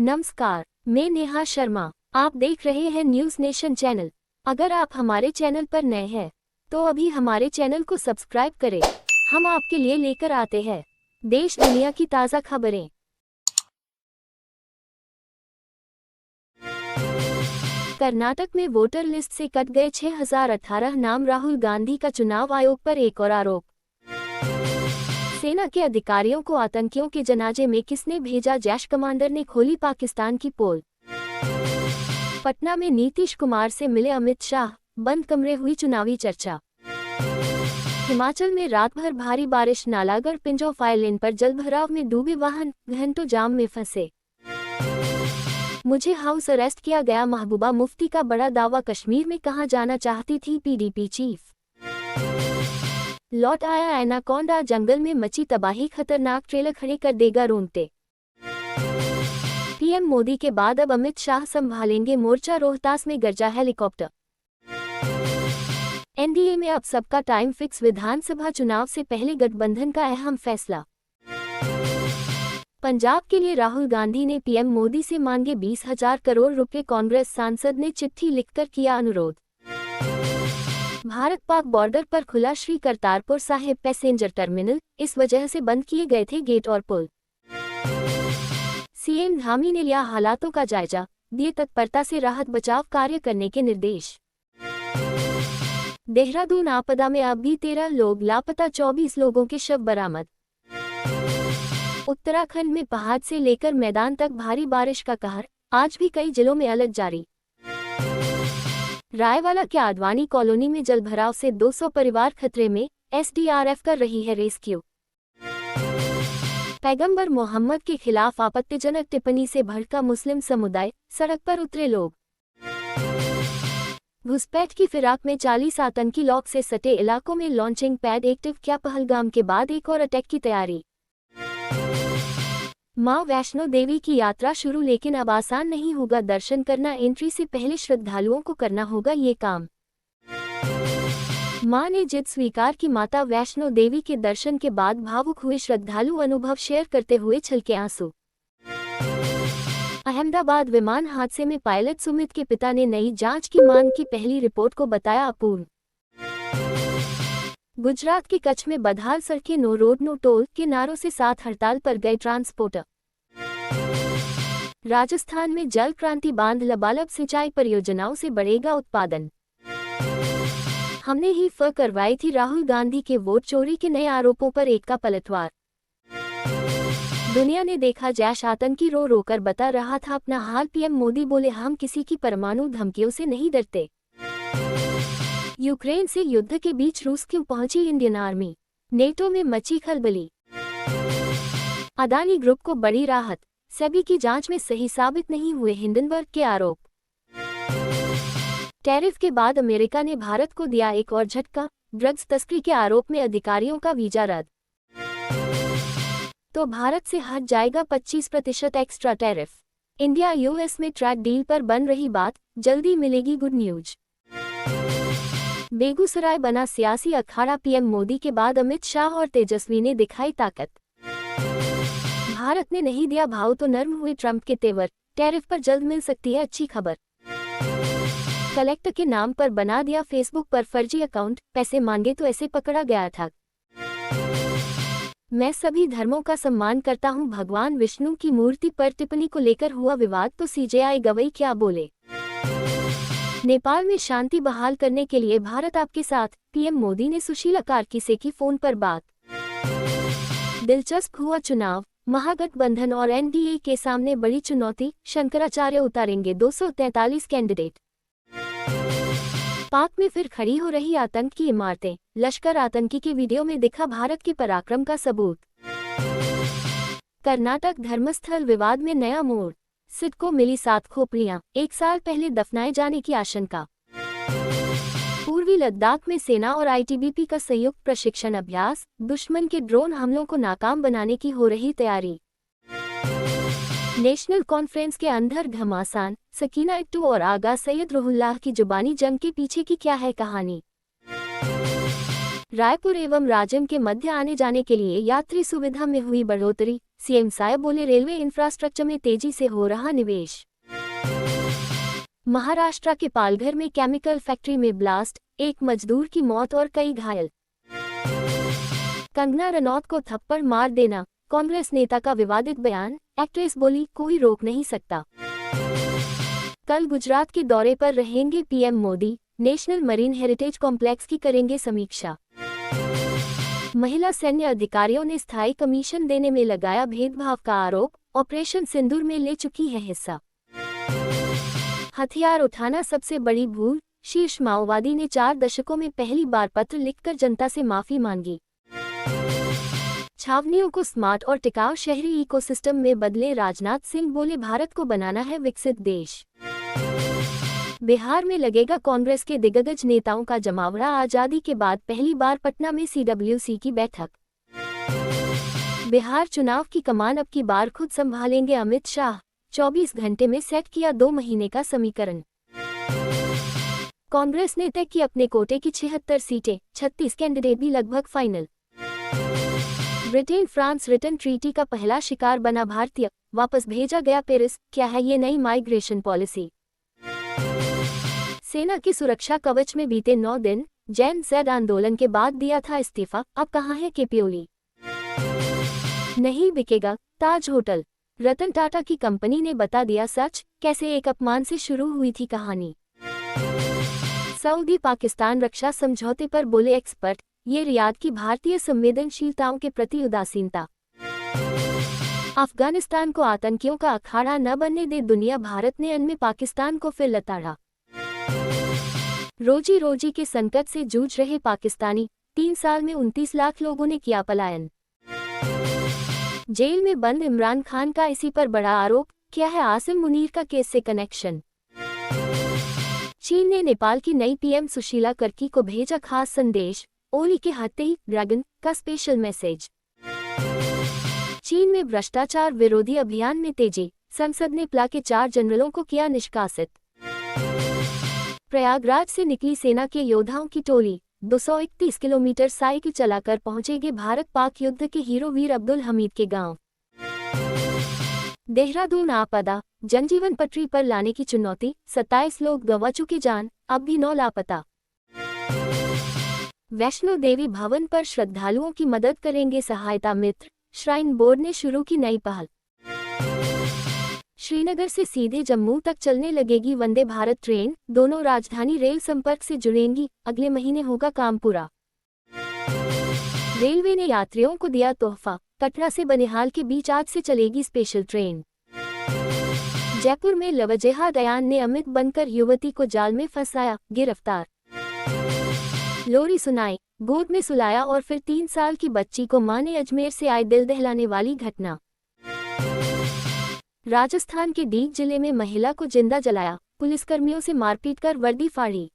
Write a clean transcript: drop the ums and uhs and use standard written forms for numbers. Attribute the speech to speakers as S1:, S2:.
S1: नमस्कार, मैं नेहा शर्मा। आप देख रहे हैं न्यूज़ नेशन चैनल। अगर आप हमारे चैनल पर नए हैं तो अभी हमारे चैनल को सब्सक्राइब करें। हम आपके लिए लेकर आते हैं देश दुनिया की ताज़ा खबरें। कर्नाटक में वोटर लिस्ट से कट गए 6018 नाम। राहुल गांधी का चुनाव आयोग पर एक और आरोप। सेना के अधिकारियों को आतंकियों के जनाजे में किसने भेजा? जैश कमांडर ने खोली पाकिस्तान की पोल। पटना में नीतीश कुमार से मिले अमित शाह, बंद कमरे हुई चुनावी चर्चा। हिमाचल में रात भर भारी बारिश। नालागढ़ पिंजौर फायर लेन पर जलभराव में डूबे वाहन, घंटों जाम में फंसे। मुझे हाउस अरेस्ट किया गया। महबूबा मुफ्ती का बड़ा दावा। कश्मीर में कहां जाना चाहती थी पीडीपी चीफ? लौट आया एनाकोंडा। जंगल में मची तबाही। खतरनाक ट्रेलर खड़े कर देगा रोंगटे। पीएम मोदी के बाद अब अमित शाह संभालेंगे मोर्चा। रोहतास में गरजा हेलीकॉप्टर। एनडीए में अब सबका टाइम फिक्स। विधानसभा चुनाव से पहले गठबंधन का अहम फैसला। पंजाब के लिए राहुल गांधी ने पीएम मोदी से मांगे 20,000 करोड़ रुपए। कांग्रेस सांसद ने चिट्ठी लिखकर किया अनुरोध। भारत पाक बॉर्डर पर खुला श्री करतारपुर साहिब पैसेंजर टर्मिनल। इस वजह से बंद किए गए थे गेट और पुल। सीएम धामी ने लिया हालातों का जायजा, दिए तत्परता से राहत बचाव कार्य करने के निर्देश। देहरादून आपदा में अब भी 13 लोग लापता। 24 लोगों के शव बरामद। उत्तराखंड में पहाड़ से लेकर मैदान तक भारी बारिश का कहर। आज भी कई जिलों में अलर्ट जारी। रायवाला के आडवाणी कॉलोनी में जलभराव से 200 परिवार खतरे में। एसडीआरएफ कर रही है रेस्क्यू। पैगंबर मोहम्मद के खिलाफ आपत्तिजनक टिप्पणी से भड़का मुस्लिम समुदाय। सड़क पर उतरे लोग। घुसपैठ की फिराक में 40 आतंकी लॉक से सटे इलाकों में लॉन्चिंग पैड एक्टिव। क्या पहलगाम के बाद एक और अटैक की तैयारी? मां वैष्णो देवी की यात्रा शुरू, लेकिन अब आसान नहीं होगा दर्शन करना। एंट्री से पहले श्रद्धालुओं को करना होगा ये काम। मां ने जिद स्वीकार की। माता वैष्णो देवी के दर्शन के बाद भावुक हुए श्रद्धालु। अनुभव शेयर करते हुए छलके आंसू। अहमदाबाद विमान हादसे में पायलट सुमित के पिता ने नई जांच की मांग की। पहली रिपोर्ट को बताया अपूर्ण। गुजरात के कच्छ में बदहाल सड़कें। नो रोड नो टोल के नारों से साथ हड़ताल पर गए ट्रांसपोर्टर। राजस्थान में जल क्रांति बांध लबालब सिंचाई परियोजनाओं से बढ़ेगा उत्पादन। हमने ही करवाई थी राहुल गांधी के वोट चोरी के नए आरोपों पर एक का पलटवार। दुनिया ने देखा जैश आतंकी रो रोकर बता रहा था अपना हाल। पीएम मोदी बोले हम किसी की परमाणु धमकियों से नहीं डरते। यूक्रेन से युद्ध के बीच रूस क्यों पहुंची इंडियन आर्मी? नेटो में मची खलबली। अदानी ग्रुप को बड़ी राहत। सेबी की जांच में सही साबित नहीं हुए हिंडनबर्ग के आरोप। टैरिफ के बाद अमेरिका ने भारत को दिया एक और झटका। ड्रग्स तस्करी के आरोप में अधिकारियों का वीजा रद्द। तो भारत से हट जाएगा 25% एक्स्ट्रा टैरिफ। इंडिया यूएस में ट्रेड डील पर बन रही बात। जल्दी मिलेगी गुड न्यूज। बेगूसराय बना सियासी अखाड़ा। पीएम मोदी के बाद अमित शाह और तेजस्वी ने दिखाई ताकत। भारत ने नहीं दिया भाव तो नर्म हुए ट्रंप के तेवर। टैरिफ पर जल्द मिल सकती है अच्छी खबर। कलेक्टर के नाम पर बना दिया फेसबुक पर फर्जी अकाउंट। पैसे मांगे तो ऐसे पकड़ा गया था। मैं सभी धर्मों का सम्मान करता हूं। भगवान विष्णु की मूर्ति पर टिप्पणी को लेकर हुआ विवाद तो सीजेआई गवाही क्या बोले? नेपाल में शांति बहाल करने के लिए भारत आपके साथ। पीएम मोदी ने सुशीला कार्की से की फोन पर बात। दिलचस्प हुआ चुनाव। महागठबंधन और एनडीए के सामने बड़ी चुनौती। शंकराचार्य उतारेंगे 243 कैंडिडेट। पाक में फिर खड़ी हो रही आतंक की इमारतें। लश्कर आतंकी के वीडियो में दिखा भारत के पराक्रम का सबूत। कर्नाटक धर्मस्थल विवाद में नया मोड़। सिद्ध को मिली 7 खोपड़ियां। 1 साल पहले दफनाए जाने की आशंका। पूर्वी लद्दाख में सेना और आईटीबीपी का संयुक्त प्रशिक्षण अभ्यास। दुश्मन के ड्रोन हमलों को नाकाम बनाने की हो रही तैयारी। नेशनल कॉन्फ्रेंस के अंदर घमासान। सकीना इट्टू और आगा सैयद रुहुल्लाह की जुबानी जंग के पीछे की क्या है कहानी? रायपुर एवं राजम के मध्य आने जाने के लिए यात्री सुविधा में हुई बढ़ोतरी, सीएम साहब बोले रेलवे इंफ्रास्ट्रक्चर में तेजी से हो रहा निवेश। महाराष्ट्र के पालघर में केमिकल फैक्ट्री में ब्लास्ट, एक मजदूर की मौत और कई घायल। कंगना रनौत को थप्पड़ मार देना, कांग्रेस नेता का विवादित बयान, एक्ट्रेस बोली कोई रोक नहीं सकता। कल गुजरात के दौरे पर रहेंगे PM Modi, national marine heritage complex की करेंगे समीक्षा। महिला सैन्य अधिकारियों ने स्थायी कमीशन देने में लगाया भेदभाव का आरोप, ऑपरेशन सिंदूर में ले चुकी है हिस्सा। हथियार उठाना सबसे बड़ी भूल, शीर्ष माओवादी ने 4 दशकों में पहली बार पत्र लिखकर जनता से माफी मांगी। छावनियों को स्मार्ट और टिकाऊ शहरी इकोसिस्टम में बदले, राजनाथ सिंह बोले भारत को बनाना है विकसित देश। बिहार में लगेगा कांग्रेस के दिग्गज नेताओं का जमावड़ा, आजादी के बाद पहली बार पटना में सीडब्ल्यूसी की बैठक। बिहार चुनाव की कमान अब की बार खुद संभालेंगे अमित शाह, 24 घंटे में सेट किया 2 महीने का समीकरण। कांग्रेस ने तय की अपने कोटे की 76 सीटें, 36 कैंडिडेट भी लगभग final. Britain France return treaty का पहला शिकार बना भारतीय, वापस भेजा गया पेरिस, क्या है ये नई माइग्रेशन पॉलिसी। सेना की सुरक्षा कवच में बीते 9 दिन, जैन ज़ेड आंदोलन के बाद दिया था इस्तीफा, अब कहाँ है केपी ओली। नहीं बिकेगा ताज होटल, रतन टाटा की कंपनी ने बता दिया सच, कैसे एक अपमान से शुरू हुई थी कहानी। सऊदी पाकिस्तान रक्षा समझौते पर बोले एक्सपर्ट, ये रियाद की भारतीय संवेदनशीलताओं के प्रति उदासीनता। अफगानिस्तान को आतंकियों का अखाड़ा न बनने दे दुनिया, भारत ने अनमें पाकिस्तान को फिर लताड़ा। रोजी रोजी के संकट से जूझ रहे पाकिस्तानी, 3 साल में 29 लाख लोगों ने किया पलायन। जेल में बंद इमरान खान का इसी पर बड़ा आरोप, क्या है आसिम मुनीर का केस से कनेक्शन। चीन ने नेपाल की नई पीएम सुशीला कर्की को भेजा खास संदेश, ओली के हाथे ही ड्रैगन का स्पेशल मैसेज। चीन में भ्रष्टाचार विरोधी अभियान में तेजी, संसद ने प्ला के 4 जनरलों को किया निष्कासित। प्रयागराज से निकली सेना के योद्धाओं की टोली, 231 किलोमीटर साइकिल चलाकर पहुंचेंगे भारत पाक युद्ध के हीरो वीर अब्दुल हमीद के गांव। देहरादून आपदा, जनजीवन पटरी पर लाने की चुनौती, 27 लोग गंवा चुके जान, अब भी 9 लापता। वैष्णो देवी भवन पर श्रद्धालुओं की मदद करेंगे सहायता मित्र, श्राइन बोर्ड ने शुरू की नई पहल। श्रीनगर से सीधे जम्मू तक चलने लगेगी वंदे भारत ट्रेन, दोनों राजधानी रेल संपर्क से जुड़ेंगी, अगले महीने होगा काम पूरा। रेलवे ने यात्रियों को दिया तोहफा, कटरा से बनिहाल के बीच आज से चलेगी स्पेशल ट्रेन। जयपुर में लवजेहा दयान ने अमित बनकर युवती को जाल में फंसाया, गिरफ्तार। लोरी सुनाई, गोद में सुलाया और फिर 3 साल की बच्ची को मां ने, अजमेर से आई दिल दहलाने वाली घटना। राजस्थान के डीग जिले में महिला को जिंदा जलाया, पुलिसकर्मियों से मारपीट कर वर्दी फाड़ी।